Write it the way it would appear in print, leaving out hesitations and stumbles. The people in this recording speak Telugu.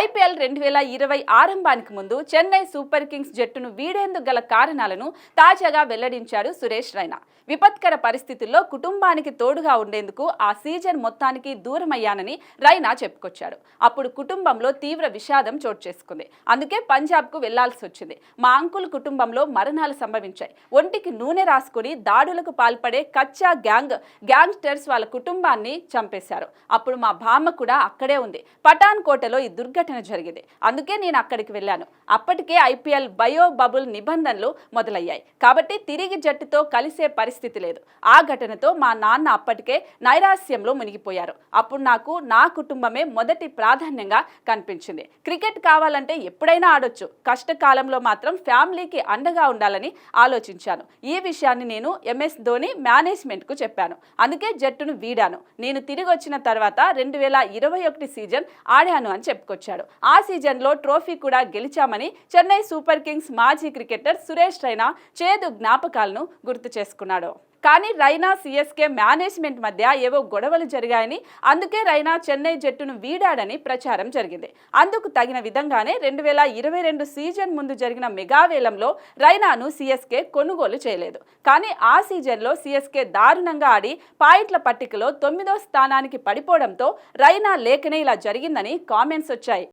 ఐపీఎల్ 2020 ఆరంభానికి ముందు చెన్నై సూపర్ కింగ్స్ జట్టును వీడేందుకు గల కారణాలను తాజాగా వెల్లడించాడు సురేష్ రైనా. విపత్కర పరిస్థితుల్లో కుటుంబానికి తోడుగా ఉండేందుకు ఆ సీజన్ మొత్తానికి దూరమయ్యానని రైనా చెప్పుకొచ్చాడు. అప్పుడు కుటుంబంలో తీవ్ర విషాదం చోటు చేసుకుంది. అందుకే పంజాబ్కు వెళ్లాల్సి వచ్చింది. మా అంకుల్ కుటుంబంలో మరణాలు సంభవించాయి. ఒంటికి నూనె రాసుకుని దాడులకు పాల్పడే కచ్చా గ్యాంగ్స్టర్స్ వాళ్ళ కుటుంబాన్ని చంపేశారు. అప్పుడు మా బామ్మ కూడా అక్కడే ఉంది. పఠాన్ కోటలో ఈ దుర్ఘటన జరిగింది. అందుకే నేను అక్కడికి వెళ్ళాను. అప్పటికే ఐపీఎల్ బయో బబుల్ నిబంధనలు మొదలయ్యాయి కాబట్టి తిరిగి జట్టుతో కలిసే పరిస్థితి లేదు. ఆ ఘటనతో మా నాన్న అప్పటికే నైరాస్యంలో మునిగిపోయారు. అప్పుడు నాకు నా కుటుంబమే మొదటి ప్రాధాన్యంగా కనిపించింది. క్రికెట్ కావాలంటే ఎప్పుడైనా ఆడొచ్చు, కష్టకాలంలో మాత్రం ఫ్యామిలీకి అండగా ఉండాలని ఆలోచించాను. ఈ విషయాన్ని నేను ఎంఎస్ ధోని మేనేజ్మెంట్కు చెప్పాను. అందుకే జట్టును వీడాను. నేను తిరిగి వచ్చిన తర్వాత 2021 సీజన్ ఆడాను అని చెప్పుకొచ్చాడు. ఆ సీజన్లో ట్రోఫీ కూడా గెలిచామని చెన్నై సూపర్ కింగ్స్ మాజీ క్రికెటర్ సురేష్ రైనా చేదు జ్ఞాపకాలను గుర్తు చేసుకున్నాడు. కానీ రైనా సిఎస్కే మేనేజ్మెంట్ మధ్య ఏవో గొడవలు జరిగాయని, అందుకే రైనా చెన్నై జట్టును వీడాడని ప్రచారం జరిగింది. అందుకు తగిన విధంగానే 2022 సీజన్ ముందు జరిగిన మెగా వేలంలో రైనాను సిఎస్కే కొనుగోలు చేయలేదు. కానీ ఆ సీజన్లో సిఎస్కే దారుణంగా ఆడి పాయింట్ల పట్టికలో 9వ స్థానానికి పడిపోవడంతో రైనా లేఖనే ఇలా జరిగిందని కామెంట్స్ వచ్చాయి.